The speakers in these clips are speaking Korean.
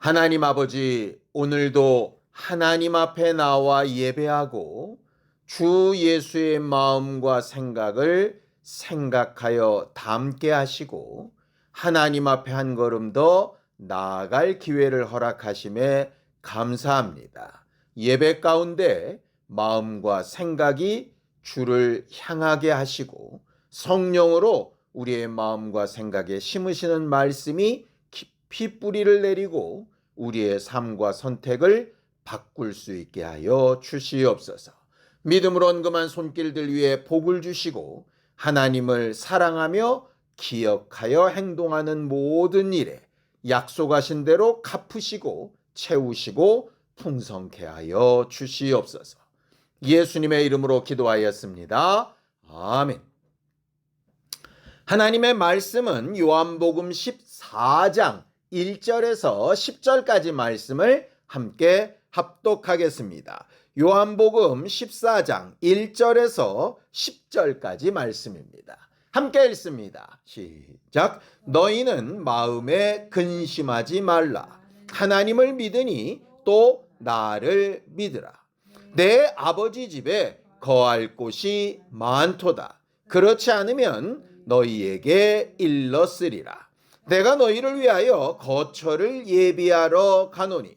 하나님 아버지, 오늘도 하나님 앞에 나와 예배하고 주 예수의 마음과 생각을 생각하여 담게 하시고 하나님 앞에 한 걸음 더 나아갈 기회를 허락하심에 감사합니다. 예배 가운데 마음과 생각이 주를 향하게 하시고 성령으로 우리의 마음과 생각에 심으시는 말씀이 깊이 뿌리를 내리고 우리의 삶과 선택을 바꿀 수 있게 하여 주시옵소서. 믿음으로 언금한 손길들 위에 복을 주시고 하나님을 사랑하며 기억하여 행동하는 모든 일에 약속하신 대로 갚으시고 채우시고 풍성케 하여 주시옵소서. 예수님의 이름으로 기도하였습니다. 아멘. 하나님의 말씀은 요한복음 14장 1절에서 10절까지 말씀을 함께 합독하겠습니다. 요한복음 14장 1절에서 10절까지 말씀입니다. 함께 읽습니다. 시작. 너희는 마음에 근심하지 말라. 하나님을 믿으니 또 나를 믿으라. 내 아버지 집에 거할 곳이 많도다. 그렇지 않으면 너희에게 일렀으리라. 내가 너희를 위하여 거처를 예비하러 가노니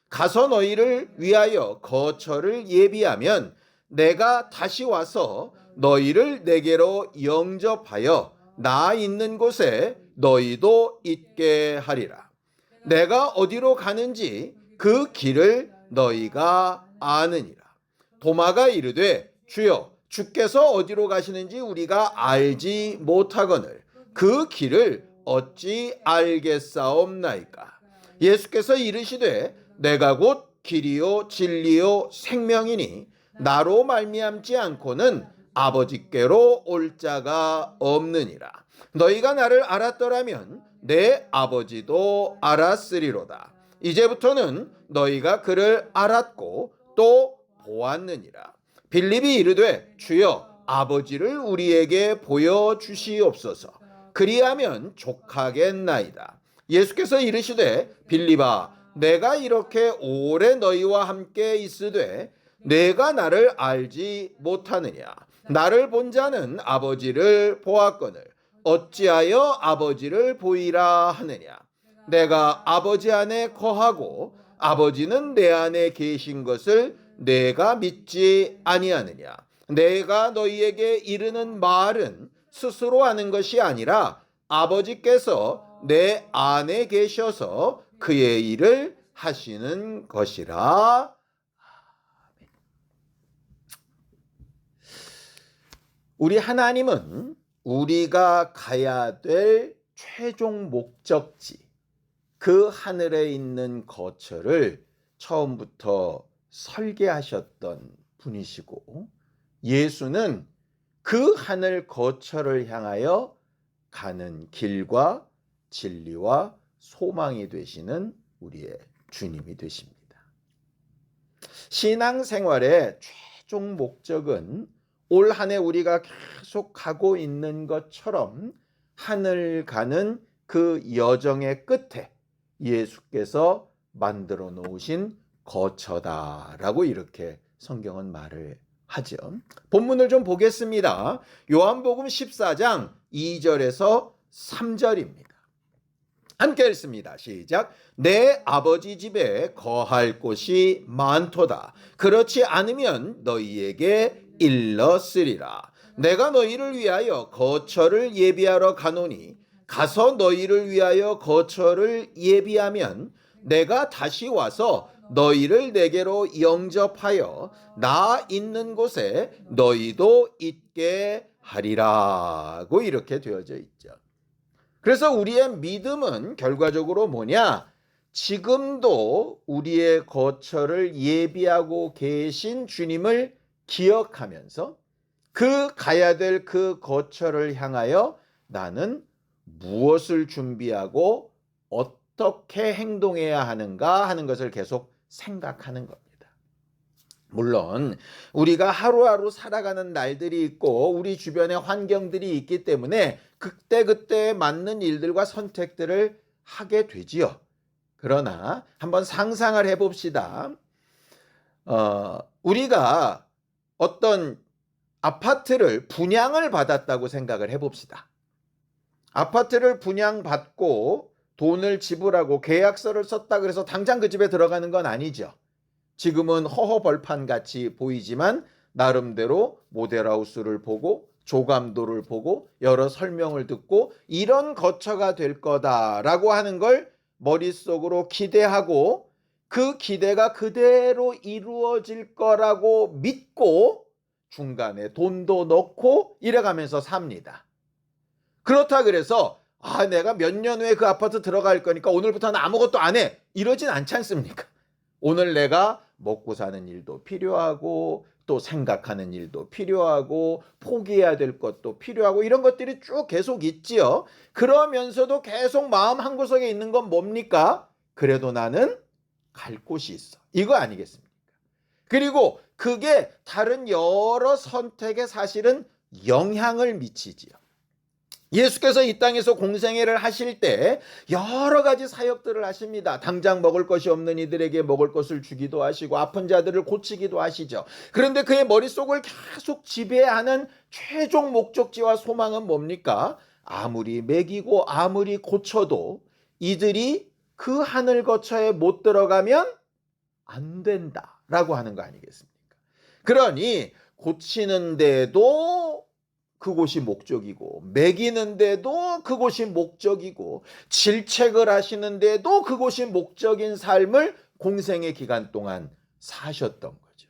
가서 너희를 위하여 거처를 예비하면 내가 다시 와서 너희를 내게로 영접하여 나 있는 곳에 너희도 있게 하리라. 내가 어디로 가는지 그 길을 너희가 아느니라. 도마가 이르되 주여 주께서 어디로 가시는지 우리가 알지 못하거늘 그 길을 어찌 알겠사옵나이까. 예수께서 이르시되 내가 곧 길이요 진리요 생명이니 나로 말미암지 않고는 아버지께로 올 자가 없느니라. 너희가 나를 알았더라면 내 아버지도 알았으리로다. 이제부터는 너희가 그를 알았고 또 보았느니라. 빌립이 이르되 주여 아버지를 우리에게 보여주시옵소서. 그리하면 족하겠나이다. 예수께서 이르시되 빌립아 내가 이렇게 오래 너희와 함께 있으되 내가 나를 알지 못하느냐. 나를 본 자는 아버지를 보았거늘 어찌하여 아버지를 보이라 하느냐. 내가 아버지 안에 거하고 아버지는 내 안에 계신 것을 내가 믿지 아니하느냐. 내가 너희에게 이르는 말은 스스로 하는 것이 아니라 아버지께서 내 안에 계셔서 그의 일을 하시는 것이라. 우리 하나님은 우리가 가야 될 최종 목적지, 그 하늘에 있는 거처를 처음부터 설계하셨던 분이시고 예수는 그 하늘 거처를 향하여 가는 길과 진리와 소망이 되시는 우리의 주님이 되십니다. 신앙생활의 최종 목적은 올 한 해 우리가 계속 가고 있는 것처럼 하늘 가는 그 여정의 끝에 예수께서 만들어 놓으신 거처다라고 이렇게 성경은 말을 하죠. 본문을 좀 보겠습니다. 요한복음 14장 2절에서 3절입니다. 함께 읽습니다. 시작. 내 아버지 집에 거할 곳이 많도다. 그렇지 않으면 너희에게 일렀으리라. 내가 너희를 위하여 거처를 예비하러 가노니 가서 너희를 위하여 거처를 예비하면 내가 다시 와서 너희를 내게로 영접하여 나 있는 곳에 너희도 있게 하리라고 이렇게 되어져 있죠. 그래서 우리의 믿음은 결과적으로 뭐냐? 지금도 우리의 거처를 예비하고 계신 주님을 기억하면서 그 가야 될 그 거처를 향하여 나는 무엇을 준비하고 어떻게 행동해야 하는가 하는 것을 계속 생각하는 겁니다. 물론 우리가 하루하루 살아가는 날들이 있고 우리 주변에 환경들이 있기 때문에 그때그때 맞는 일들과 선택들을 하게 되지요. 그러나 한번 상상을 해봅시다. 우리가 어떤 아파트를 분양을 받았다고 생각을 해봅시다. 아파트를 분양받고 돈을 지불하고 계약서를 썼다 그래서 당장 그 집에 들어가는 건 아니죠. 지금은 허허벌판 같이 보이지만 나름대로 모델하우스를 보고 조감도를 보고 여러 설명을 듣고 이런 거처가 될 거다라고 하는 걸 머릿속으로 기대하고 그 기대가 그대로 이루어질 거라고 믿고 중간에 돈도 넣고 이래가면서 삽니다. 그렇다 그래서 내가 몇 년 후에 그 아파트 들어갈 거니까 오늘부터는 아무것도 안 해. 이러진 않지 않습니까? 오늘 내가 먹고 사는 일도 필요하고 또 생각하는 일도 필요하고 포기해야 될 것도 필요하고 이런 것들이 쭉 계속 있지요. 그러면서도 계속 마음 한구석에 있는 건 뭡니까? 그래도 나는 갈 곳이 있어. 이거 아니겠습니까? 그리고 그게 다른 여러 선택에 사실은 영향을 미치지요. 예수께서 이 땅에서 공생애를 하실 때 여러 가지 사역들을 하십니다. 당장 먹을 것이 없는 이들에게 먹을 것을 주기도 하시고 아픈 자들을 고치기도 하시죠. 그런데 그의 머릿속을 계속 지배하는 최종 목적지와 소망은 뭡니까? 아무리 먹이고 아무리 고쳐도 이들이 그 하늘 거처에 못 들어가면 안 된다라고 하는 거 아니겠습니까? 그러니 고치는데도 그곳이 목적이고 먹이는데도 그곳이 목적이고 질책을 하시는데도 그곳이 목적인 삶을 공생의 기간 동안 사셨던 거죠.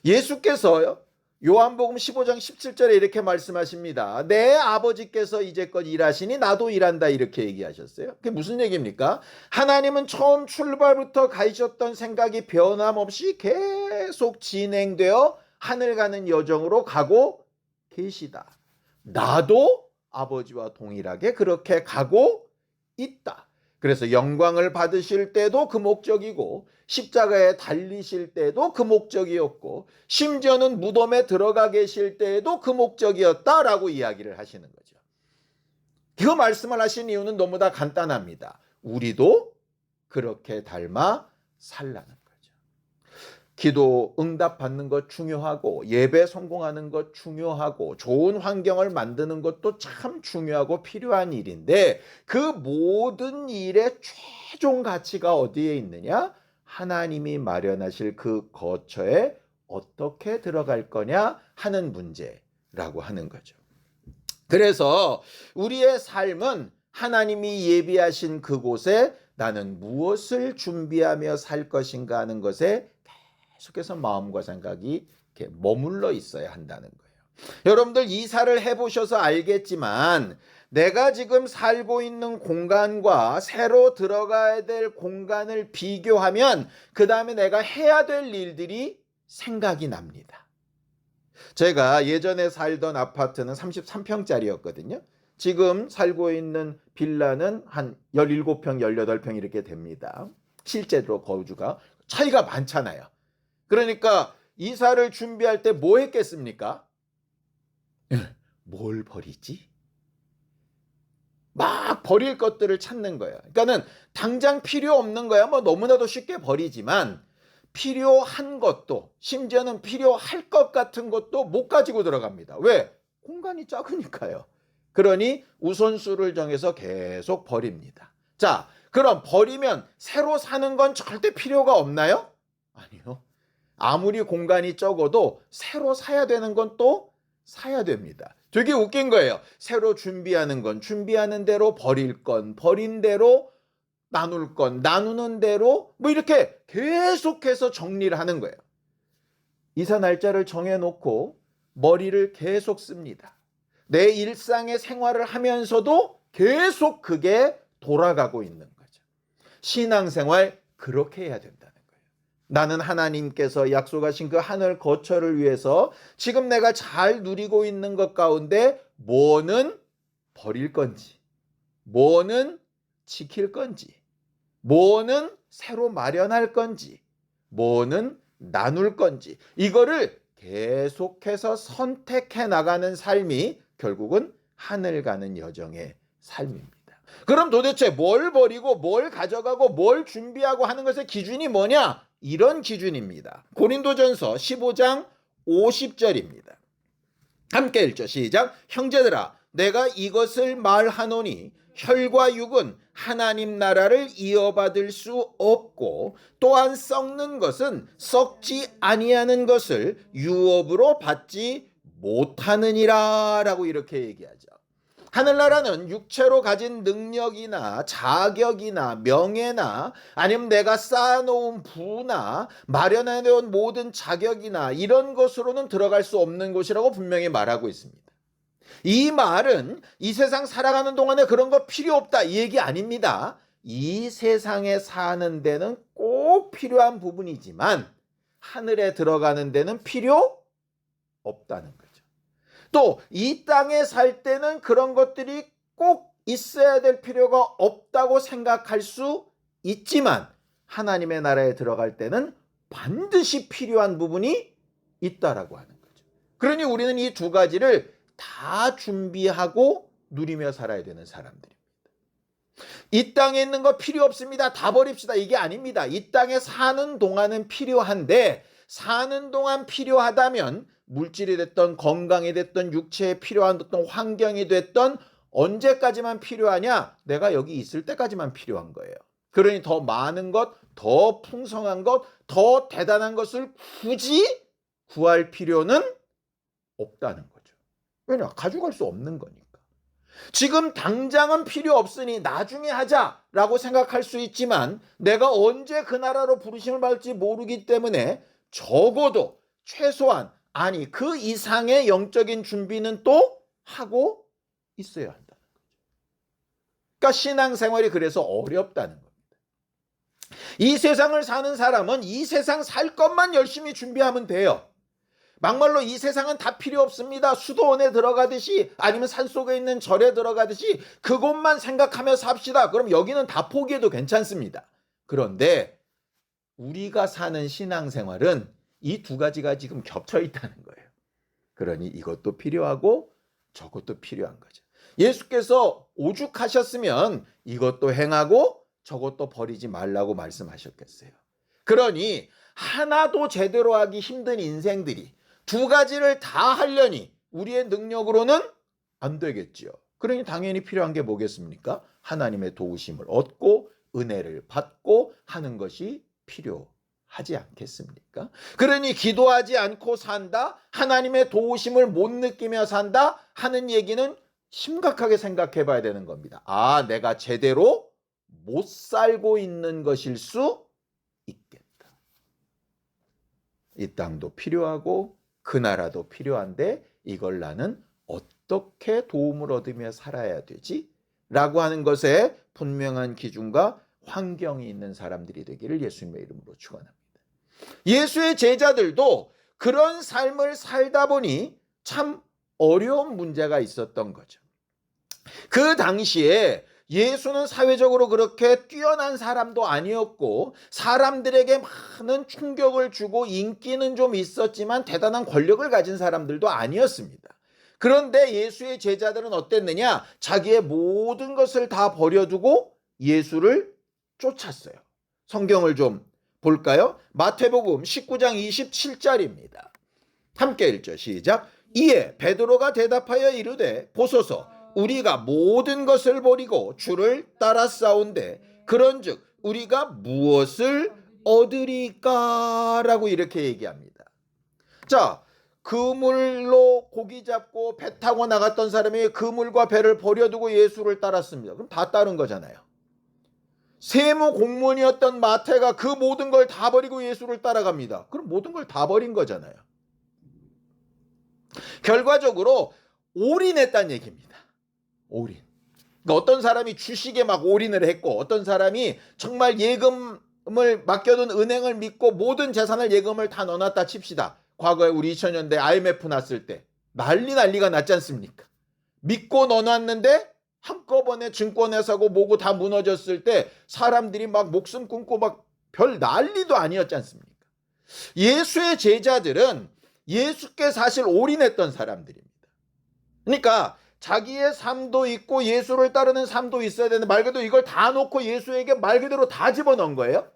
예수께서 요한복음 15장 17절에 이렇게 말씀하십니다. 내 아버지께서 이제껏 일하시니 나도 일한다 이렇게 얘기하셨어요. 그게 무슨 얘기입니까? 하나님은 처음 출발부터 가지셨던 생각이 변함없이 계속 진행되어 하늘 가는 여정으로 가고 계시다. 나도 아버지와 동일하게 그렇게 가고 있다. 그래서 영광을 받으실 때도 그 목적이고 십자가에 달리실 때도 그 목적이었고 심지어는 무덤에 들어가 계실 때에도 그 목적이었다라고 이야기를 하시는 거죠. 그 말씀을 하신 이유는 너무 다 간단합니다. 우리도 그렇게 닮아 살라는 거죠. 기도 응답받는 것 중요하고 예배 성공하는 것 중요하고 좋은 환경을 만드는 것도 참 중요하고 필요한 일인데 그 모든 일의 최종 가치가 어디에 있느냐? 하나님이 마련하실 그 거처에 어떻게 들어갈 거냐 하는 문제라고 하는 거죠. 그래서 우리의 삶은 하나님이 예비하신 그곳에 나는 무엇을 준비하며 살 것인가 하는 것에 계속해서 마음과 생각이 이렇게 머물러 있어야 한다는 거예요. 여러분들 이사를 해보셔서 알겠지만 내가 지금 살고 있는 공간과 새로 들어가야 될 공간을 비교하면 그 다음에 내가 해야 될 일들이 생각이 납니다. 제가 예전에 살던 아파트는 33평짜리였거든요. 지금 살고 있는 빌라는 한 17평, 18평 이렇게 됩니다. 실제로 거주가 차이가 많잖아요. 그러니까 이사를 준비할 때 뭐 했겠습니까? 뭘 버리지? 막 버릴 것들을 찾는 거예요. 그러니까는 당장 필요 없는 거야 뭐 너무나도 쉽게 버리지만 필요한 것도 심지어는 필요할 것 같은 것도 못 가지고 들어갑니다. 왜? 공간이 작으니까요. 그러니 우선순위를 정해서 계속 버립니다. 자, 그럼 버리면 새로 사는 건 절대 필요가 없나요? 아니요. 아무리 공간이 적어도 새로 사야 되는 건 또 사야 됩니다. 되게 웃긴 거예요. 새로 준비하는 건 준비하는 대로, 버릴 건 버린 대로, 나눌 건 나누는 대로 뭐 이렇게 계속해서 정리를 하는 거예요. 이사 날짜를 정해놓고 머리를 계속 씁니다. 내 일상의 생활을 하면서도 계속 그게 돌아가고 있는 거죠. 신앙생활 그렇게 해야 된다는 거예요. 나는 하나님께서 약속하신 그 하늘 거처를 위해서 지금 내가 잘 누리고 있는 것 가운데 뭐는 버릴 건지, 뭐는 지킬 건지, 뭐는 새로 마련할 건지, 뭐는 나눌 건지, 이거를 계속해서 선택해 나가는 삶이 결국은 하늘 가는 여정의 삶입니다. 그럼 도대체 뭘 버리고 뭘 가져가고 뭘 준비하고 하는 것의 기준이 뭐냐? 이런 기준입니다. 고린도전서 15장 50절입니다. 함께 읽죠. 시작. 형제들아, 내가 이것을 말하노니 혈과 육은 하나님 나라를 이어받을 수 없고, 또한 썩는 것은 썩지 아니하는 것을 유업으로 받지 못하느니라 라고 이렇게 얘기하죠. 하늘나라는 육체로 가진 능력이나 자격이나 명예나 아니면 내가 쌓아놓은 부나 마련해놓은 모든 자격이나 이런 것으로는 들어갈 수 없는 곳이라고 분명히 말하고 있습니다. 이 말은 이 세상 살아가는 동안에 그런 거 필요 없다 이 얘기 아닙니다. 이 세상에 사는 데는 꼭 필요한 부분이지만 하늘에 들어가는 데는 필요 없다는 거예요. 또 이 땅에 살 때는 그런 것들이 꼭 있어야 될 필요가 없다고 생각할 수 있지만 하나님의 나라에 들어갈 때는 반드시 필요한 부분이 있다라고 하는 거죠. 그러니 우리는 이 두 가지를 다 준비하고 누리며 살아야 되는 사람들입니다. 이 땅에 있는 거 필요 없습니다. 다 버립시다. 이게 아닙니다. 이 땅에 사는 동안은 필요한데 사는 동안 필요하다면 물질이 됐던 건강이 됐던 육체에 필요한 어떤 환경이 됐던 언제까지만 필요하냐? 내가 여기 있을 때까지만 필요한 거예요. 그러니 더 많은 것, 더 풍성한 것, 더 대단한 것을 굳이 구할 필요는 없다는 거죠. 왜냐? 가져갈 수 없는 거니까. 지금 당장은 필요 없으니 나중에 하자라고 생각할 수 있지만 내가 언제 그 나라로 부르심을 받을지 모르기 때문에 적어도 최소한 아니 그 이상의 영적인 준비는 또 하고 있어야 한다는 거죠. 그러니까 신앙생활이 그래서 어렵다는 겁니다. 이 세상을 사는 사람은 이 세상 살 것만 열심히 준비하면 돼요. 막말로 이 세상은 다 필요 없습니다. 수도원에 들어가듯이 아니면 산속에 있는 절에 들어가듯이 그것만 생각하며 삽시다. 그럼 여기는 다 포기해도 괜찮습니다. 그런데 우리가 사는 신앙생활은 이 두 가지가 지금 겹쳐 있다는 거예요. 그러니 이것도 필요하고 저것도 필요한 거죠. 예수께서 오죽하셨으면 이것도 행하고 저것도 버리지 말라고 말씀하셨겠어요. 그러니 하나도 제대로 하기 힘든 인생들이 두 가지를 다 하려니 우리의 능력으로는 안 되겠지요. 그러니 당연히 필요한 게 뭐겠습니까? 하나님의 도우심을 얻고 은혜를 받고 하는 것이 필요하지 않겠습니까? 그러니 기도하지 않고 산다, 하나님의 도우심을 못 느끼며 산다 하는 얘기는 심각하게 생각해 봐야 되는 겁니다. 아, 내가 제대로 못 살고 있는 것일 수 있겠다. 이 땅도 필요하고 그 나라도 필요한데 이걸 나는 어떻게 도움을 얻으며 살아야 되지? 라고 하는 것에 분명한 기준과 환경이 있는 사람들이 되기를 예수님의 이름으로 축원합니다. 예수의 제자들도 그런 삶을 살다 보니 참 어려운 문제가 있었던 거죠. 그 당시에 예수는 사회적으로 그렇게 뛰어난 사람도 아니었고 사람들에게 많은 충격을 주고 인기는 좀 있었지만 대단한 권력을 가진 사람들도 아니었습니다. 그런데 예수의 제자들은 어땠느냐? 자기의 모든 것을 다 버려두고 예수를 쫓았어요. 성경을 좀 볼까요? 마태복음 19장 27절입니다. 함께 읽죠. 시작. 이에 베드로가 대답하여 이르되 보소서 우리가 모든 것을 버리고 주를 따라 싸운데 그런즉 우리가 무엇을 얻으리까? 라고 이렇게 얘기합니다. 자, 그물로 고기 잡고 배 타고 나갔던 사람이 그물과 배를 버려두고 예수를 따랐습니다. 그럼 다 따른 거잖아요. 세무 공무원이었던 마태가 그 모든 걸 다 버리고 예수를 따라갑니다. 그럼 모든 걸 다 버린 거잖아요. 결과적으로 올인했다는 얘기입니다. 올인. 그러니까 어떤 사람이 주식에 막 올인을 했고 어떤 사람이 정말 예금을 맡겨둔 은행을 믿고 모든 재산을 예금을 다 넣어놨다 칩시다. 과거에 우리 2000년대 IMF 났을 때 난리가 났지 않습니까? 믿고 넣어놨는데 한꺼번에 증권회 사고 뭐고 다 무너졌을 때 사람들이 막 목숨 끊고 막 별 난리도 아니었지 않습니까? 예수의 제자들은 예수께 사실 올인했던 사람들입니다. 그러니까 자기의 삶도 있고 예수를 따르는 삶도 있어야 되는데 말 그대로 이걸 다 놓고 예수에게 말 그대로 다 집어넣은 거예요.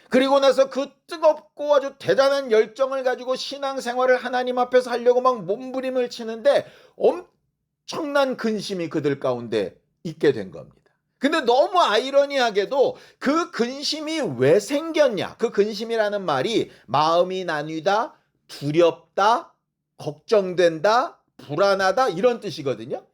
그리고 나서 그 뜨겁고 아주 대단한 열정을 가지고 신앙생활을 하나님 앞에서 하려고 막 몸부림을 치는데 엄청난 근심이 그들 가운데 있게 된 겁니다. 근데 너무 아이러니하게도 그 근심이 왜 생겼냐? 그 근심이라는 말이 마음이 나뉘다, 두렵다, 걱정된다, 불안하다 이런 뜻이거든요.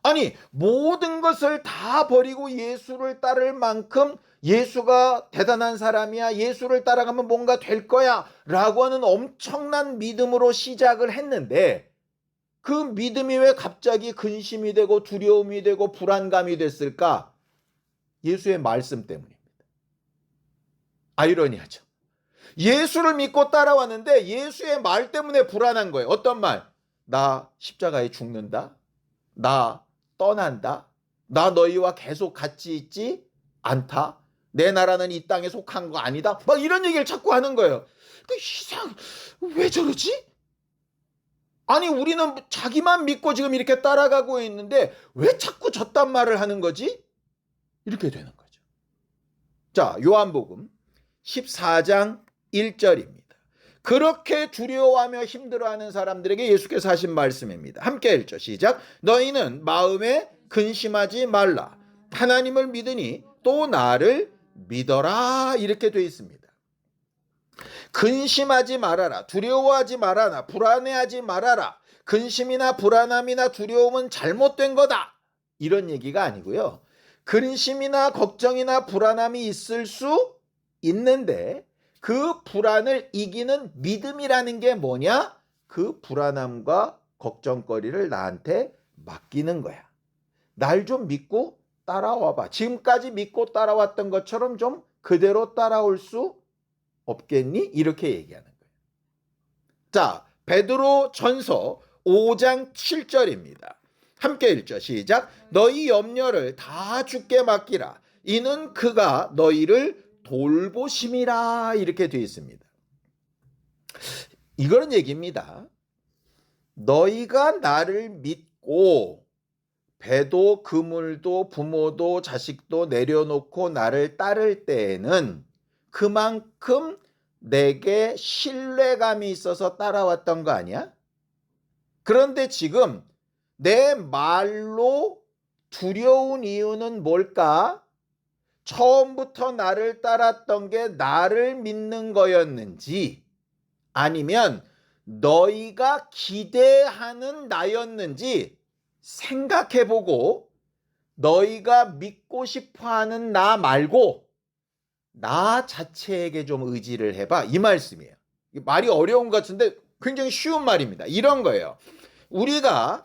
아니, 모든 것을 다 버리고 예수를 따를 만큼 예수가 대단한 사람이야, 예수를 따라가면 뭔가 될 거야 라고 하는 엄청난 믿음으로 시작을 했는데 그 믿음이 왜 갑자기 근심이 되고 두려움이 되고 불안감이 됐을까? 예수의 말씀 때문입니다. 아이러니하죠. 예수를 믿고 따라왔는데 예수의 말 때문에 불안한 거예요. 어떤 말? 나 십자가에 죽는다? 나 떠난다? 나 너희와 계속 같이 있지 않다? 내 나라는 이 땅에 속한 거 아니다? 막 이런 얘기를 자꾸 하는 거예요. 왜 저러지? 아니, 우리는 자기만 믿고 지금 이렇게 따라가고 있는데 왜 자꾸 저딴 말을 하는 거지? 이렇게 되는 거죠. 자, 요한복음 14장 1절입니다. 그렇게 두려워하며 힘들어하는 사람들에게 예수께서 하신 말씀입니다. 함께 읽죠. 시작. 너희는 마음에 근심하지 말라. 하나님을 믿으니 또 나를 믿어라. 이렇게 되어 있습니다. 근심하지 말아라. 두려워하지 말아라. 불안해하지 말아라. 근심이나 불안함이나 두려움은 잘못된 거다. 이런 얘기가 아니고요. 근심이나 걱정이나 불안함이 있을 수 있는데 그 불안을 이기는 믿음이라는 게 뭐냐? 그 불안함과 걱정거리를 나한테 맡기는 거야. 날 좀 믿고 따라와봐. 지금까지 믿고 따라왔던 것처럼 좀 그대로 따라올 수 없겠니? 이렇게 얘기하는 거예요. 자, 베드로 전서 5장 7절입니다. 함께 읽죠. 시작. 너희 염려를 다 주께 맡기라. 이는 그가 너희를 돌보심이라. 이렇게 되어 있습니다. 이거는 얘기입니다. 너희가 나를 믿고 배도 그물도 부모도 자식도 내려놓고 나를 따를 때에는 그만큼 내게 신뢰감이 있어서 따라왔던 거 아니야? 그런데 지금 내 말로 두려운 이유는 뭘까? 처음부터 나를 따랐던 게 나를 믿는 거였는지 아니면 너희가 기대하는 나였는지 생각해보고 너희가 믿고 싶어하는 나 말고 나 자체에게 좀 의지를 해봐. 이 말씀이에요. 말이 어려운 것 같은데 굉장히 쉬운 말입니다. 이런 거예요. 우리가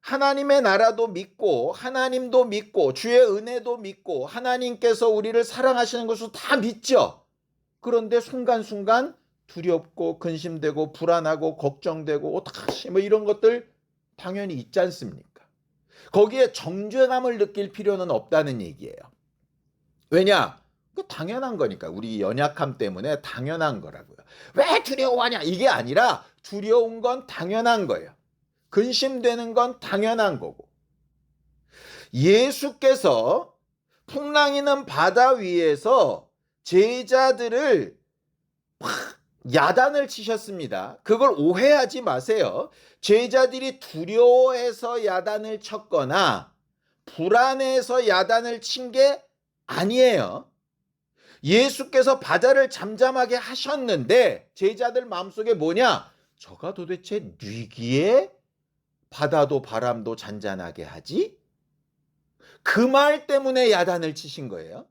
하나님의 나라도 믿고 하나님도 믿고 주의 은혜도 믿고 하나님께서 우리를 사랑하시는 것도 다 믿죠. 그런데 순간순간 두렵고 근심되고 불안하고 걱정되고 어떡하지 뭐 이런 것들 당연히 있지 않습니까? 거기에 정죄감을 느낄 필요는 없다는 얘기예요. 왜냐? 그 당연한 거니까. 우리 연약함 때문에 당연한 거라고요. 왜 두려워하냐? 이게 아니라 두려운 건 당연한 거예요. 근심되는 건 당연한 거고. 예수께서 풍랑이는 바다 위에서 제자들을 야단을 치셨습니다. 그걸 오해하지 마세요. 제자들이 두려워해서 야단을 쳤거나 불안해서 야단을 친 게 아니에요. 예수께서 바다를 잠잠하게 하셨는데 제자들 마음속에 뭐냐? 저가 도대체 뉘기에 바다도 바람도 잔잔하게 하지? 그 말 때문에 야단을 치신 거예요.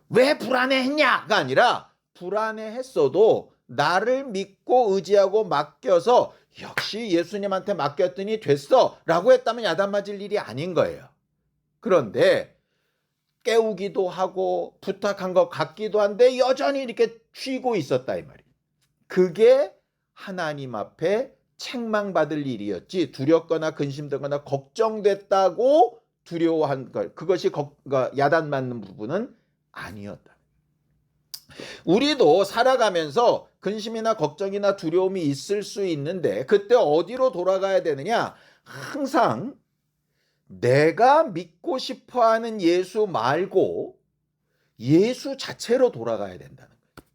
왜 불안해했냐가 아니라 불안해했어도 나를 믿고 의지하고 맡겨서 역시 예수님한테 맡겼더니 됐어 라고 했다면 야단 맞을 일이 아닌 거예요. 그런데 깨우기도 하고 부탁한 것 같기도 한데 여전히 이렇게 쉬고 있었다 이 말이에요. 그게 하나님 앞에 책망받을 일이었지 두렵거나 근심되거나 걱정됐다고 두려워한 것 그것이 야단 맞는 부분은 아니었다. 우리도 살아가면서 근심이나 걱정이나 두려움이 있을 수 있는데 그때 어디로 돌아가야 되느냐? 항상 내가 믿고 싶어하는 예수 말고 예수 자체로 돌아가야 된다는 거예요.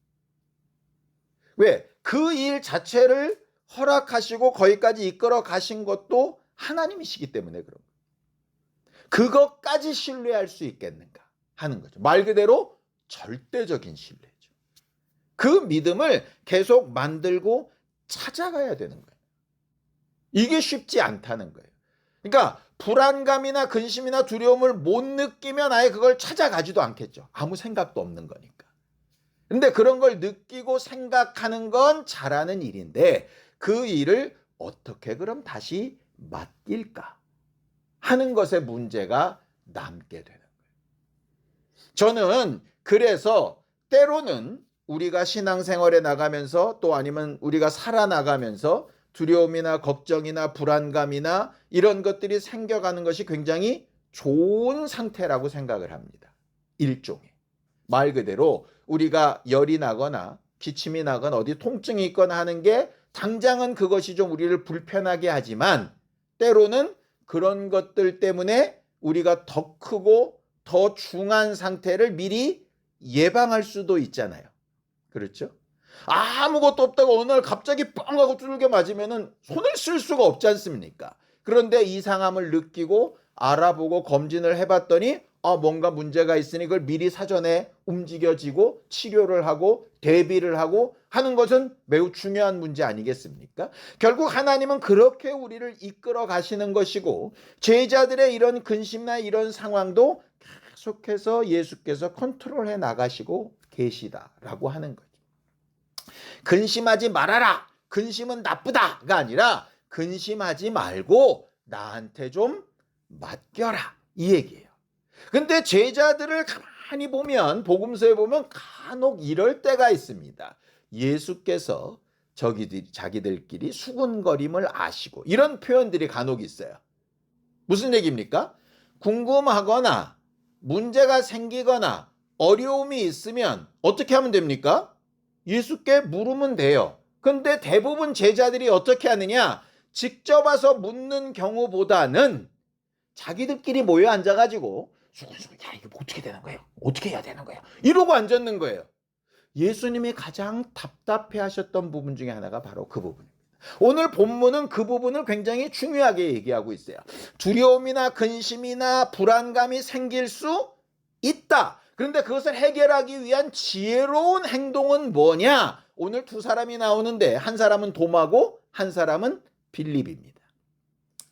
왜? 그 일 자체를 허락하시고 거기까지 이끌어 가신 것도 하나님이시기 때문에 그런 거예요. 그것까지 신뢰할 수 있겠는가 하는 거죠. 말 그대로 절대적인 신뢰죠. 그 믿음을 계속 만들고 찾아가야 되는 거예요. 이게 쉽지 않다는 거예요. 그러니까 불안감이나 근심이나 두려움을 못 느끼면 아예 그걸 찾아가지도 않겠죠. 아무 생각도 없는 거니까. 근데 그런 걸 느끼고 생각하는 건 잘하는 일인데 그 일을 어떻게 그럼 다시 맡길까 하는 것에 문제가 남게 되는 거예요. 저는 그래서 때로는 우리가 신앙생활에 나가면서 또 아니면 우리가 살아나가면서 두려움이나 걱정이나 불안감이나 이런 것들이 생겨가는 것이 굉장히 좋은 상태라고 생각을 합니다. 일종의. 말 그대로 우리가 열이 나거나 기침이 나거나 어디 통증이 있거나 하는 게 당장은 그것이 좀 우리를 불편하게 하지만 때로는 그런 것들 때문에 우리가 더 크고 더 중한 상태를 미리 예방할 수도 있잖아요. 그렇죠? 아무것도 없다가 어느 날 갑자기 뻥 하고 두들겨 맞으면은 손을 쓸 수가 없지 않습니까? 그런데 이상함을 느끼고 알아보고 검진을 해봤더니 뭔가 문제가 있으니 그걸 미리 사전에 움직여지고 치료를 하고 대비를 하고 하는 것은 매우 중요한 문제 아니겠습니까? 결국 하나님은 그렇게 우리를 이끌어 가시는 것이고 제자들의 이런 근심이나 이런 상황도 계속해서 예수께서 컨트롤해 나가시고 계시다라고 하는 거죠. 근심하지 말아라. 근심은 나쁘다가 아니라 근심하지 말고 나한테 좀 맡겨라. 이 얘기예요. 근데 제자들을 가만히 보면 복음서에 보면 간혹 이럴 때가 있습니다. 예수께서 자기들끼리 수군거림을 아시고 이런 표현들이 간혹 있어요. 무슨 얘기입니까? 궁금하거나 문제가 생기거나 어려움이 있으면 어떻게 하면 됩니까? 예수께 물으면 돼요. 근데 대부분 제자들이 어떻게 하느냐? 직접 와서 묻는 경우보다는 자기들끼리 모여 앉아가지고 수근수근 야 이거 어떻게 되는 거예요? 어떻게 해야 되는 거예요? 이러고 앉았는 거예요. 예수님이 가장 답답해 하셨던 부분 중에 하나가 바로 그 부분입니다. 오늘 본문은 그 부분을 굉장히 중요하게 얘기하고 있어요. 두려움이나 근심이나 불안감이 생길 수 있다. 그런데 그것을 해결하기 위한 지혜로운 행동은 뭐냐? 오늘 두 사람이 나오는데 한 사람은 도마고 한 사람은 빌립입니다.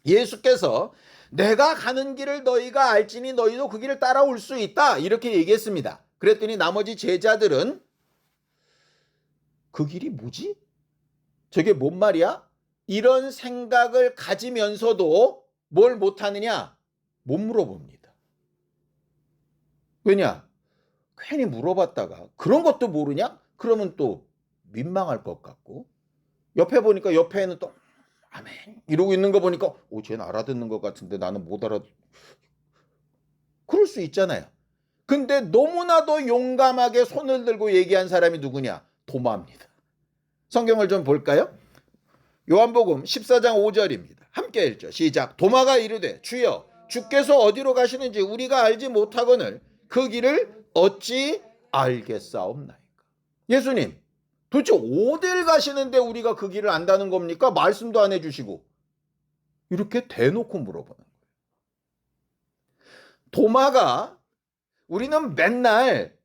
예수께서 내가 가는 길을 너희가 알지니 너희도 그 길을 따라올 수 있다. 이렇게 얘기했습니다. 그랬더니 나머지 제자들은 그 길이 뭐지? 저게 뭔 말이야? 이런 생각을 가지면서도 뭘 못하느냐? 못 물어봅니다. 왜냐? 괜히 물어봤다가 그런 것도 모르냐? 그러면 또 민망할 것 같고 옆에 보니까 옆에는 또 아멘 이러고 있는 거 보니까 쟤는 알아듣는 것 같은데 나는 못 알아. 그럴 수 있잖아요. 근데 너무나도 용감하게 손을 들고 얘기한 사람이 누구냐? 도마입니다. 성경을 좀 볼까요? 요한복음 14장 5절입니다. 함께 읽죠. 시작. 도마가 이르되 주여 주께서 어디로 가시는지 우리가 알지 못하거늘 그 길을 어찌 알겠사옵나이까. 예수님 도대체 어딜 가시는데 우리가 그 길을 안다는 겁니까? 말씀도 안 해주시고 이렇게 대놓고 물어보는 거예요. 도마가 우리는 맨날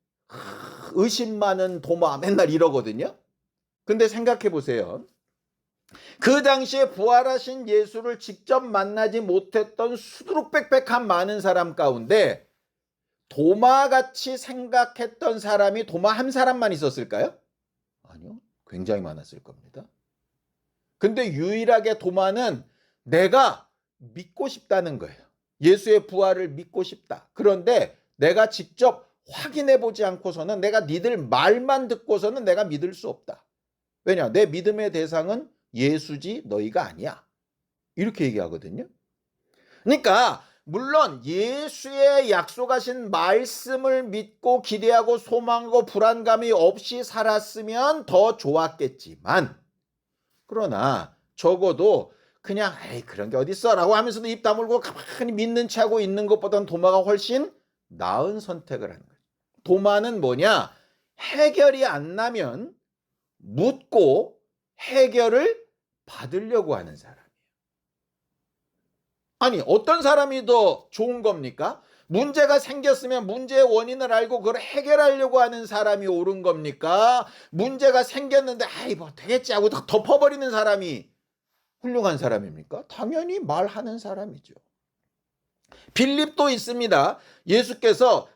의심 많은 도마 맨날 이러거든요. 근데 생각해 보세요. 그 당시에 부활하신 예수를 직접 만나지 못했던 수두룩빽빽한 많은 사람 가운데 도마같이 생각했던 사람이 도마 한 사람만 있었을까요? 아니요. 굉장히 많았을 겁니다. 근데 유일하게 도마는 내가 믿고 싶다는 거예요. 예수의 부활을 믿고 싶다. 그런데 내가 직접 확인해 보지 않고서는 내가 니들 말만 듣고서는 내가 믿을 수 없다. 왜냐? 내 믿음의 대상은 예수지 너희가 아니야. 이렇게 얘기하거든요. 그러니까 물론 예수의 약속하신 말씀을 믿고 기대하고 소망하고 불안감이 없이 살았으면 더 좋았겠지만 그러나 적어도 그냥 에이 그런 게 어딨어 라고 하면서도 입 다물고 가만히 믿는 체 하고 있는 것보다는 도마가 훨씬 나은 선택을 하는 거예요. 도마는 뭐냐? 해결이 안 나면 묻고 해결을 받으려고 하는 사람이에요. 아니 어떤 사람이 더 좋은 겁니까? 문제가 생겼으면 문제의 원인을 알고 그걸 해결하려고 하는 사람이 옳은 겁니까? 문제가 생겼는데 아이 뭐 되겠지 하고 덮어버리는 사람이 훌륭한 사람입니까? 당연히 말하는 사람이죠. 빌립도 있습니다. 예수께서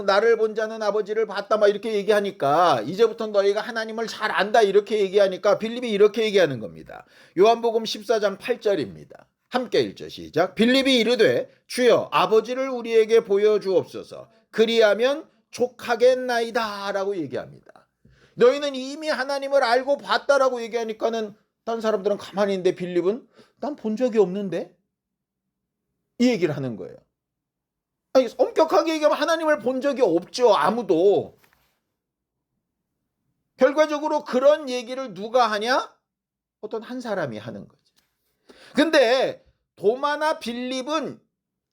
나를 본 자는 아버지를 봤다 막 이렇게 얘기하니까 이제부터 너희가 하나님을 잘 안다 이렇게 얘기하니까 빌립이 이렇게 얘기하는 겁니다. 요한복음 14장 8절입니다. 함께 읽죠. 시작. 빌립이 이르되 주여 아버지를 우리에게 보여주옵소서 그리하면 족하겠나이다 라고 얘기합니다. 너희는 이미 하나님을 알고 봤다라고 얘기하니까는 다른 사람들은 가만히 있는데 빌립은 난 본 적이 없는데 이 얘기를 하는 거예요. 아니, 엄격하게 얘기하면 하나님을 본 적이 없죠. 아무도. 결과적으로 그런 얘기를 누가 하냐? 어떤 한 사람이 하는 거죠. 근데 도마나 빌립은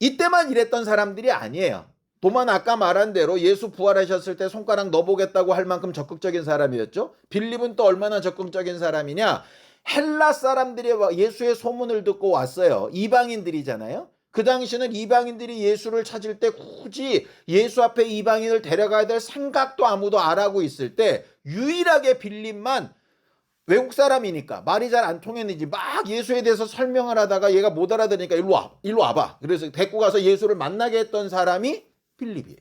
이때만 이랬던 사람들이 아니에요. 도마는 아까 말한 대로 예수 부활하셨을 때 손가락 넣어보겠다고 할 만큼 적극적인 사람이었죠. 빌립은 또 얼마나 적극적인 사람이냐? 헬라 사람들이 예수의 소문을 듣고 왔어요. 이방인들이잖아요. 그 당시는 이방인들이 예수를 찾을 때 굳이 예수 앞에 이방인을 데려가야 될 생각도 아무도 안 하고 있을 때 유일하게 빌립만 외국 사람이니까 말이 잘 안 통했는지 막 예수에 대해서 설명을 하다가 얘가 못 알아들으니까 일로 와봐. 그래서 데리고 가서 예수를 만나게 했던 사람이 빌립이에요.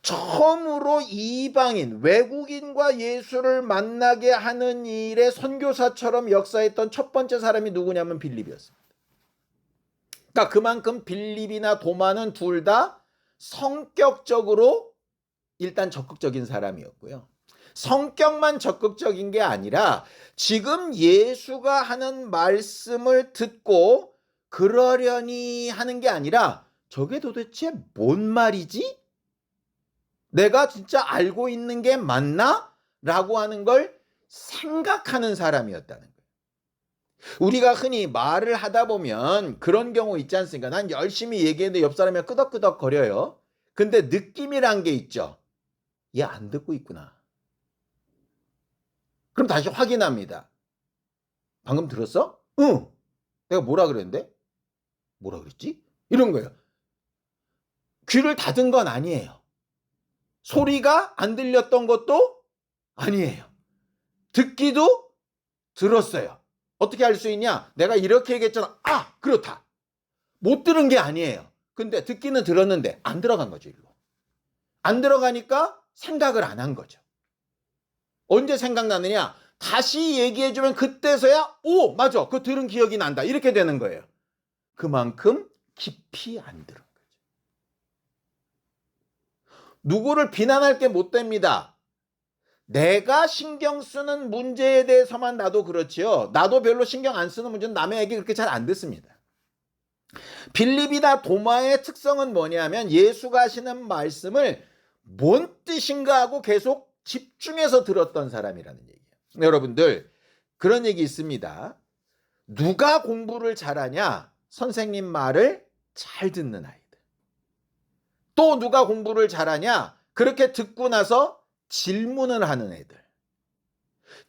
처음으로 이방인, 외국인과 예수를 만나게 하는 일에 선교사처럼 역사했던 첫 번째 사람이 누구냐면 빌립이었습니다. 그러니까 그만큼 빌립이나 도마는 둘 다 성격적으로 일단 적극적인 사람이었고요. 성격만 적극적인 게 아니라 지금 예수가 하는 말씀을 듣고 그러려니 하는 게 아니라 저게 도대체 뭔 말이지? 내가 진짜 알고 있는 게 맞나? 라고 하는 걸 생각하는 사람이었다는 거예요. 우리가 흔히 말을 하다 보면 그런 경우 있지 않습니까? 난 열심히 얘기했는데 옆 사람이 끄덕끄덕 거려요. 근데 느낌이란 게 있죠. 얘 안 듣고 있구나. 그럼 다시 확인합니다. 방금 들었어? 응. 내가 뭐라 그랬는데? 뭐라 그랬지? 이런 거예요. 귀를 닫은 건 아니에요. 소리가 안 들렸던 것도 아니에요. 듣기도 들었어요. 어떻게 알 수 있냐? 내가 이렇게 얘기했잖아. 아, 그렇다. 못 들은 게 아니에요. 근데 듣기는 들었는데 안 들어간 거죠, 일로. 안 들어가니까 생각을 안 한 거죠. 언제 생각나느냐? 다시 얘기해주면 그때서야 오, 맞아. 그거 들은 기억이 난다. 이렇게 되는 거예요. 그만큼 깊이 안 들은 거죠. 누구를 비난할 게 못 됩니다. 내가 신경 쓰는 문제에 대해서만 나도 그렇지요. 나도 별로 신경 안 쓰는 문제는 남의 얘기 그렇게 잘 안 듣습니다. 빌립이나 도마의 특성은 뭐냐면 예수가 하시는 말씀을 뭔 뜻인가 하고 계속 집중해서 들었던 사람이라는 얘기예요. 여러분들 그런 얘기 있습니다. 누가 공부를 잘하냐? 선생님 말을 잘 듣는 아이들. 또 누가 공부를 잘하냐? 그렇게 듣고 나서 질문을 하는 애들.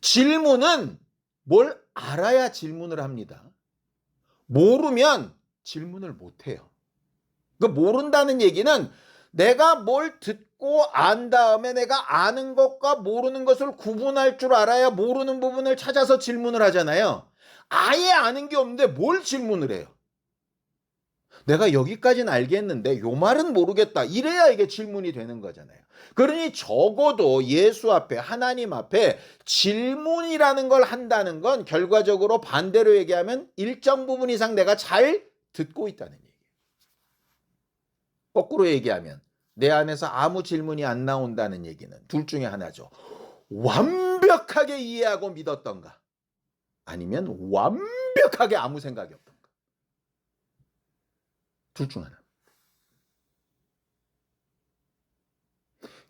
질문은 뭘 알아야 질문을 합니다. 모르면 질문을 못해요. 그 모른다는 얘기는 내가 뭘 듣고 안 다음에 내가 아는 것과 모르는 것을 구분할 줄 알아야 모르는 부분을 찾아서 질문을 하잖아요. 아예 아는 게 없는데 뭘 질문을 해요? 내가 여기까지는 알겠는데 요 말은 모르겠다. 이래야 이게 질문이 되는 거잖아요. 그러니 적어도 예수 앞에 하나님 앞에 질문이라는 걸 한다는 건 결과적으로 반대로 얘기하면 일정 부분 이상 내가 잘 듣고 있다는 얘기예요. 거꾸로 얘기하면 내 안에서 아무 질문이 안 나온다는 얘기는 둘 중에 하나죠. 완벽하게 이해하고 믿었던가 아니면 완벽하게 아무 생각이 없던가. 둘 중 하나.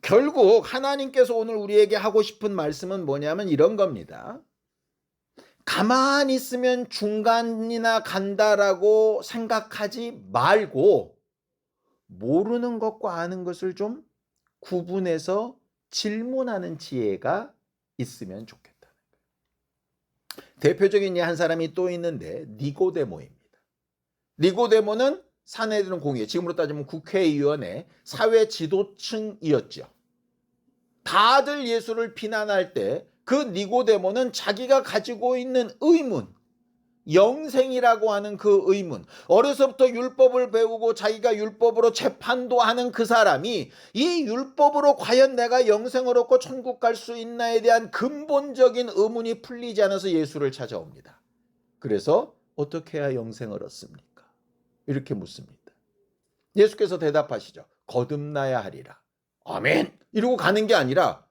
결국 하나님께서 오늘 우리에게 하고 싶은 말씀은 뭐냐면 이런 겁니다. 가만히 있으면 중간이나 간다라고 생각하지 말고 모르는 것과 아는 것을 좀 구분해서 질문하는 지혜가 있으면 좋겠다. 대표적인 한 사람이 또 있는데 니고데모입니다. 니고데모는 사내들은 공의, 지금으로 따지면 국회의원의 사회 지도층이었죠. 다들 예수를 비난할 때 그 니고데모는 자기가 가지고 있는 의문, 영생이라고 하는 그 의문, 어려서부터 율법을 배우고 자기가 율법으로 재판도 하는 그 사람이 이 율법으로 과연 내가 영생을 얻고 천국 갈 수 있나에 대한 근본적인 의문이 풀리지 않아서 예수를 찾아옵니다. 그래서 어떻게 해야 영생을 얻습니까? 이렇게 묻습니다. 예수께서 대답하시죠. 거듭나야 하리라. 아멘! 이러고 가는 게 아니라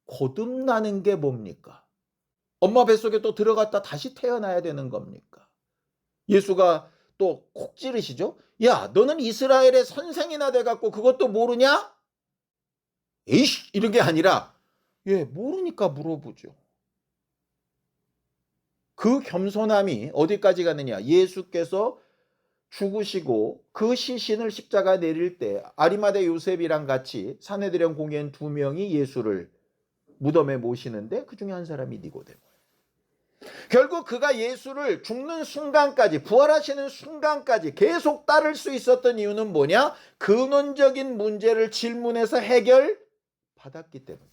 거듭나는 게 뭡니까? 엄마 뱃속에 또 들어갔다 다시 태어나야 되는 겁니까? 예수가 또 콕 찌르시죠. 야, 너는 이스라엘의 선생이나 돼갖고 그것도 모르냐? 에이씨! 이런 게 아니라 모르니까 물어보죠. 그 겸손함이 어디까지 가느냐? 예수께서 죽으시고 그 시신을 십자가 내릴 때 아리마대 요셉이랑 같이 산헤드린 공회원 2명이 예수를 무덤에 모시는데 그 중에 한 사람이 니고데모예요. 결국 그가 예수를 죽는 순간까지, 부활하시는 순간까지 계속 따를 수 있었던 이유는 뭐냐? 근원적인 문제를 질문해서 해결받았기 때문입니다.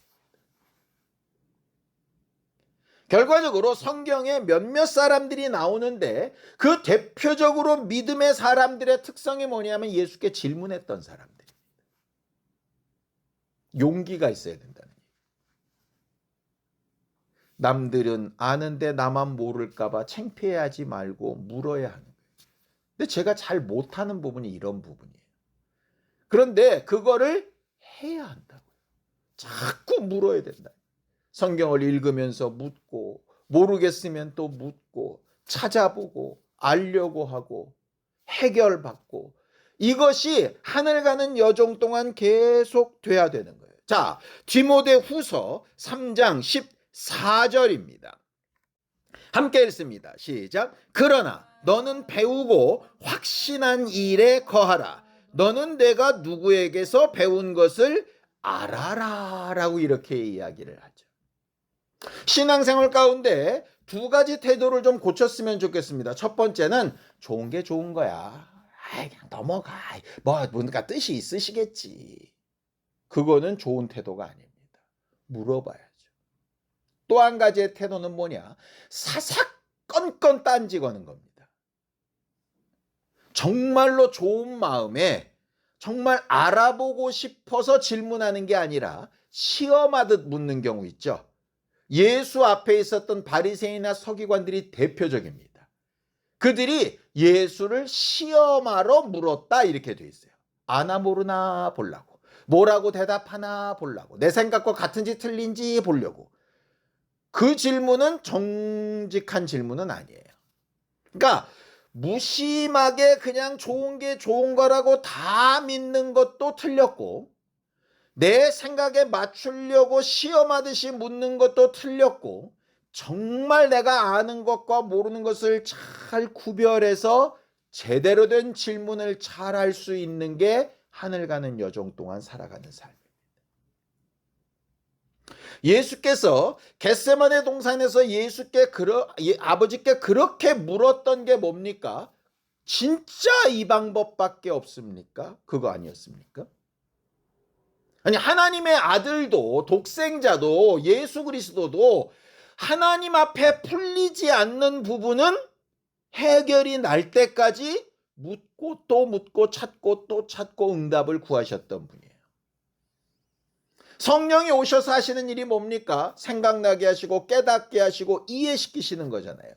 결과적으로 성경에 몇몇 사람들이 나오는데 그 대표적으로 믿음의 사람들의 특성이 뭐냐면 예수께 질문했던 사람들입니다. 용기가 있어야 된다는 얘기예요. 남들은 아는데 나만 모를까 봐 창피해하지 말고 물어야 하는 거예요. 근데 제가 잘 못하는 부분이 이런 부분이에요. 그런데 그거를 해야 한다고요. 자꾸 물어야 된다. 성경을 읽으면서 묻고 모르겠으면 또 묻고 찾아보고 알려고 하고 해결받고 이것이 하늘 가는 여정 동안 계속 돼야 되는 거예요. 자, 디모데후서 3장 14절입니다. 함께 읽습니다. 시작. 그러나 너는 배우고 확신한 일에 거하라. 너는 내가 누구에게서 배운 것을 알아라 라고 이렇게 이야기를 하죠. 신앙생활 가운데 두 가지 태도를 좀 고쳤으면 좋겠습니다. 첫 번째는 좋은 게 좋은 거야. 그냥 넘어가. 뭔가 뜻이 있으시겠지. 그거는 좋은 태도가 아닙니다. 물어봐야죠. 또 한 가지의 태도는 뭐냐? 사사건건 딴지 거는 겁니다. 정말로 좋은 마음에 정말 알아보고 싶어서 질문하는 게 아니라 시험하듯 묻는 경우 있죠. 예수 앞에 있었던 바리새인이나 서기관들이 대표적입니다. 그들이 예수를 시험하러 물었다 이렇게 돼 있어요. 아나 모르나 보려고. 뭐라고 대답하나 보려고. 내 생각과 같은지 틀린지 보려고. 그 질문은 정직한 질문은 아니에요. 그러니까 무심하게 그냥 좋은 게 좋은 거라고 다 믿는 것도 틀렸고 내 생각에 맞추려고 시험하듯이 묻는 것도 틀렸고 정말 내가 아는 것과 모르는 것을 잘 구별해서 제대로 된 질문을 잘 할 수 있는 게 하늘 가는 여정 동안 살아가는 삶입니다. 예수께서 겟세마네 동산에서 아버지께 그렇게 물었던 게 뭡니까? 진짜 이 방법밖에 없습니까? 그거 아니었습니까? 아니 하나님의 아들도 독생자도 예수 그리스도도 하나님 앞에 풀리지 않는 부분은 해결이 날 때까지 묻고 또 묻고 찾고 또 찾고 응답을 구하셨던 분이에요. 성령이 오셔서 하시는 일이 뭡니까? 생각나게 하시고 깨닫게 하시고 이해시키시는 거잖아요.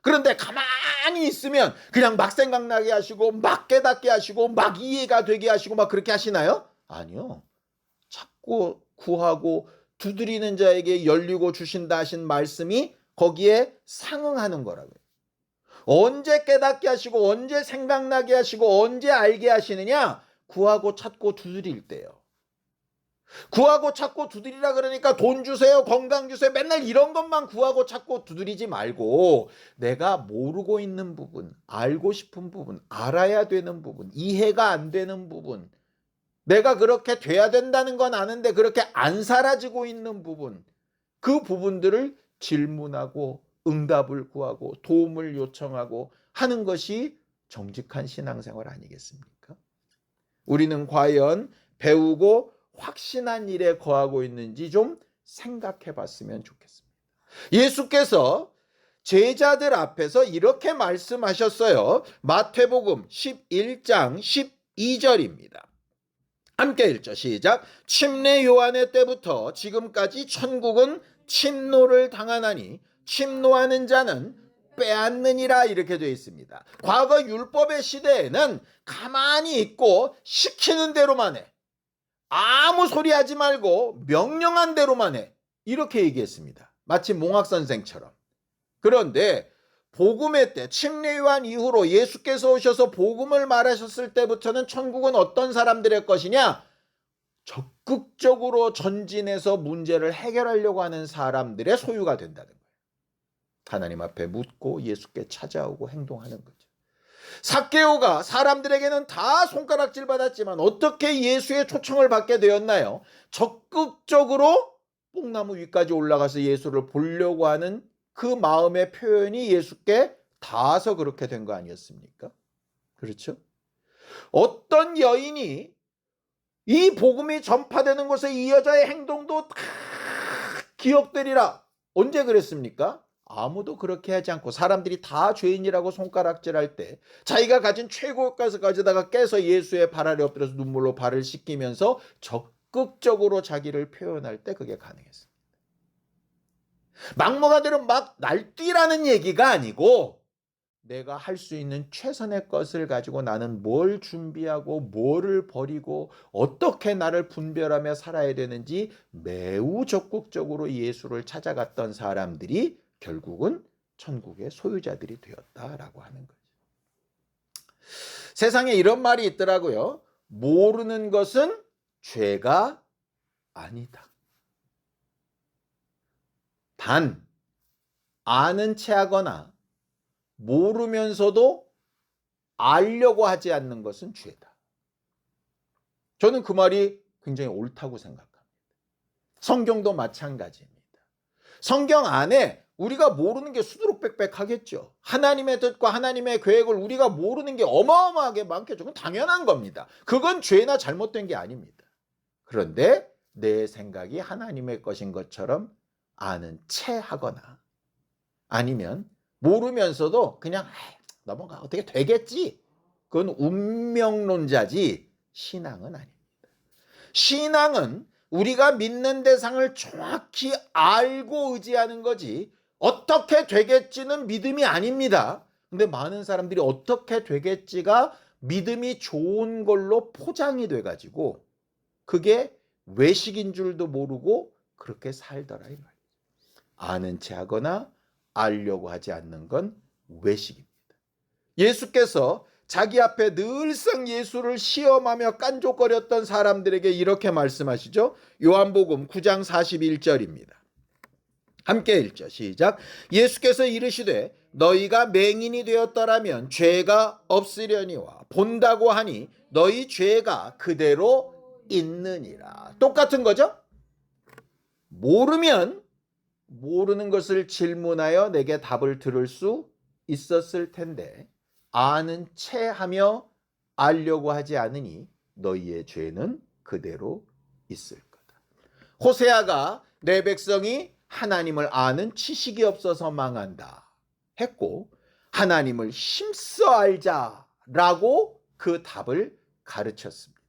그런데 가만히 있으면 그냥 막 생각나게 하시고 막 깨닫게 하시고 막 이해가 되게 하시고 막 그렇게 하시나요? 아니요. 찾고 구하고 두드리는 자에게 열리고 주신다 하신 말씀이 거기에 상응하는 거라고요. 언제 깨닫게 하시고 언제 생각나게 하시고 언제 알게 하시느냐? 구하고 찾고 두드릴 때요. 구하고 찾고 두드리라 그러니까 돈 주세요, 건강 주세요, 맨날 이런 것만 구하고 찾고 두드리지 말고 내가 모르고 있는 부분, 알고 싶은 부분, 알아야 되는 부분, 이해가 안 되는 부분, 내가 그렇게 돼야 된다는 건 아는데 그렇게 안 사라지고 있는 부분, 그 부분들을 질문하고 응답을 구하고 도움을 요청하고 하는 것이 정직한 신앙생활 아니겠습니까? 우리는 과연 배우고 확신한 일에 거하고 있는지 좀 생각해 봤으면 좋겠습니다. 예수께서 제자들 앞에서 이렇게 말씀하셨어요. 마태복음 11장 12절입니다. 함께 읽죠. 시작. 침례 요한의 때부터 지금까지 천국은 침노를 당하나니 침노하는 자는 빼앗느니라, 이렇게 되어 있습니다. 과거 율법의 시대에는 가만히 있고 시키는 대로만 해, 아무 소리 하지 말고 명령한 대로만 해, 이렇게 얘기했습니다. 마치 몽학 선생처럼. 그런데 복음의 때, 침례 요한 이후로 예수께서 오셔서 복음을 말하셨을 때부터는 천국은 어떤 사람들의 것이냐? 적극적으로 전진해서 문제를 해결하려고 하는 사람들의 소유가 된다는 거예요. 하나님 앞에 묻고 예수께 찾아오고 행동하는 거죠. 삭개오가 사람들에게는 다 손가락질 받았지만 어떻게 예수의 초청을 받게 되었나요? 적극적으로 뽕나무 위까지 올라가서 예수를 보려고 하는 그 마음의 표현이 예수께 닿아서 그렇게 된 거 아니었습니까? 그렇죠? 어떤 여인이 이 복음이 전파되는 곳에 이 여자의 행동도 다 기억되리라, 언제 그랬습니까? 아무도 그렇게 하지 않고 사람들이 다 죄인이라고 손가락질할 때 자기가 가진 최고가서 가져다가 깨서 예수의 발 아래 엎드려서 눈물로 발을 씻기면서 적극적으로 자기를 표현할 때 그게 가능했습니다. 막무가내로 막 날뛰라는 얘기가 아니고 내가 할 수 있는 최선의 것을 가지고 나는 뭘 준비하고 뭐를 버리고 어떻게 나를 분별하며 살아야 되는지 매우 적극적으로 예수를 찾아갔던 사람들이 결국은 천국의 소유자들이 되었다라고 하는 거죠. 세상에 이런 말이 있더라고요. 모르는 것은 죄가 아니다. 단 아는 체 하거나 모르면서도 알려고 하지 않는 것은 죄다. 저는 그 말이 굉장히 옳다고 생각합니다. 성경도 마찬가지입니다. 성경 안에 우리가 모르는 게 수두룩빽빽하겠죠. 하나님의 뜻과 하나님의 계획을 우리가 모르는 게 어마어마하게 많겠죠. 그건 당연한 겁니다. 그건 죄나 잘못된 게 아닙니다. 그런데 내 생각이 하나님의 것인 것처럼 아는 체 하거나 아니면 모르면서도 그냥 넘어가 어떻게 되겠지, 그건 운명론자지 신앙은 아닙니다. 신앙은 우리가 믿는 대상을 정확히 알고 의지하는 거지 어떻게 되겠지는 믿음이 아닙니다. 근데 많은 사람들이 어떻게 되겠지가 믿음이 좋은 걸로 포장이 돼가지고 그게 외식인 줄도 모르고 그렇게 살더라 이 말이에요. 아는 체 하거나 알려고 하지 않는 건 외식입니다. 예수께서 자기 앞에 늘상 예수를 시험하며 깐족거렸던 사람들에게 이렇게 말씀하시죠. 요한복음 9장 41절입니다. 함께 읽죠. 시작. 예수께서 이르시되 너희가 맹인이 되었더라면 죄가 없으려니와 본다고 하니 너희 죄가 그대로 있느니라. 똑같은 거죠. 모르면 모르는 것을 질문하여 내게 답을 들을 수 있었을 텐데 아는 체 하며 알려고 하지 않으니 너희의 죄는 그대로 있을 거다. 호세아가 내 백성이 하나님을 아는 지식이 없어서 망한다 했고 하나님을 힘써 알자라고 그 답을 가르쳤습니다.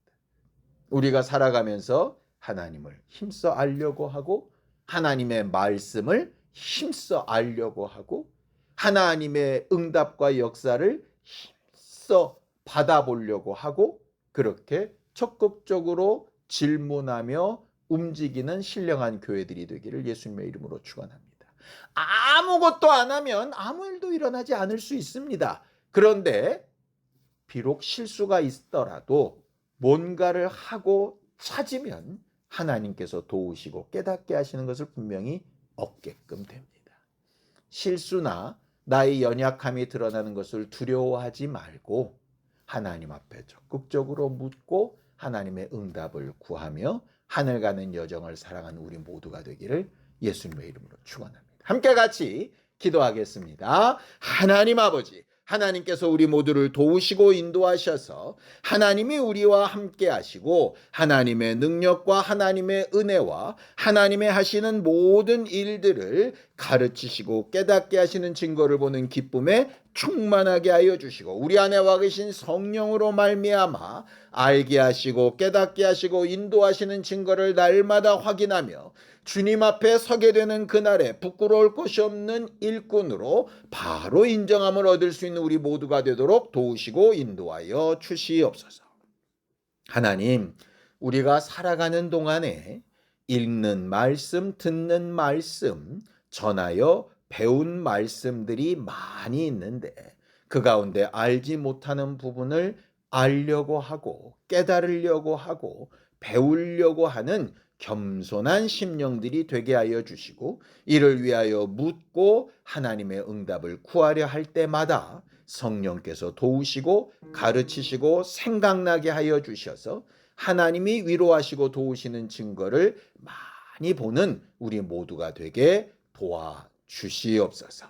우리가 살아가면서 하나님을 힘써 알려고 하고 하나님의 말씀을 힘써 알려고 하고 하나님의 응답과 역사를 힘써 받아보려고 하고 그렇게 적극적으로 질문하며 움직이는 신령한 교회들이 되기를 예수님의 이름으로 축원합니다. 아무것도 안 하면 아무 일도 일어나지 않을 수 있습니다. 그런데 비록 실수가 있더라도 뭔가를 하고 찾으면 하나님께서 도우시고 깨닫게 하시는 것을 분명히 얻게끔 됩니다. 실수나 나의 연약함이 드러나는 것을 두려워하지 말고 하나님 앞에 적극적으로 묻고 하나님의 응답을 구하며 하늘 가는 여정을 살아가는 우리 모두가 되기를 예수님의 이름으로 축원합니다. 함께 같이 기도하겠습니다. 하나님 아버지, 하나님께서 우리 모두를 도우시고 인도하셔서 하나님이 우리와 함께 하시고 하나님의 능력과 하나님의 은혜와 하나님의 하시는 모든 일들을 가르치시고 깨닫게 하시는 증거를 보는 기쁨에 충만하게 하여 주시고 우리 안에 와 계신 성령으로 말미암아 알게 하시고 깨닫게 하시고 인도하시는 증거를 날마다 확인하며 주님 앞에 서게 되는 그날에 부끄러울 것이 없는 일꾼으로 바로 인정함을 얻을 수 있는 우리 모두가 되도록 도우시고 인도하여 주시옵소서. 하나님, 우리가 살아가는 동안에 읽는 말씀, 듣는 말씀, 전하여 배운 말씀들이 많이 있는데 그 가운데 알지 못하는 부분을 알려고 하고 깨달으려고 하고 배우려고 하는 겸손한 심령들이 되게 하여 주시고 이를 위하여 묻고 하나님의 응답을 구하려 할 때마다 성령께서 도우시고 가르치시고 생각나게 하여 주셔서 하나님이 위로하시고 도우시는 증거를 많이 보는 우리 모두가 되게 도와주시옵소서.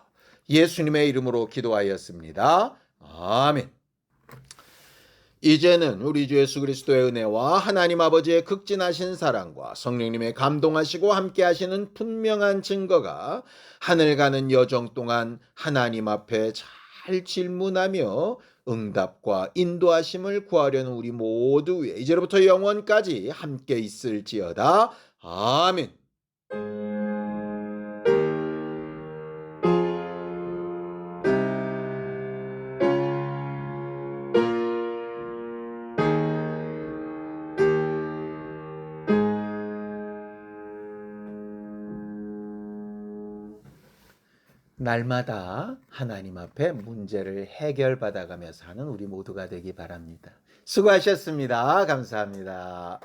예수님의 이름으로 기도하였습니다. 아멘. 이제는 우리 주 예수 그리스도의 은혜와 하나님 아버지의 극진하신 사랑과 성령님의 감동하시고 함께 하시는 분명한 증거가 하늘 가는 여정 동안 하나님 앞에 잘 질문하며 응답과 인도하심을 구하려는 우리 모두 위에 이제로부터 영원까지 함께 있을지어다. 아멘. 날마다 하나님 앞에 문제를 해결받아가며 사는 우리 모두가 되기 바랍니다. 수고하셨습니다. 감사합니다.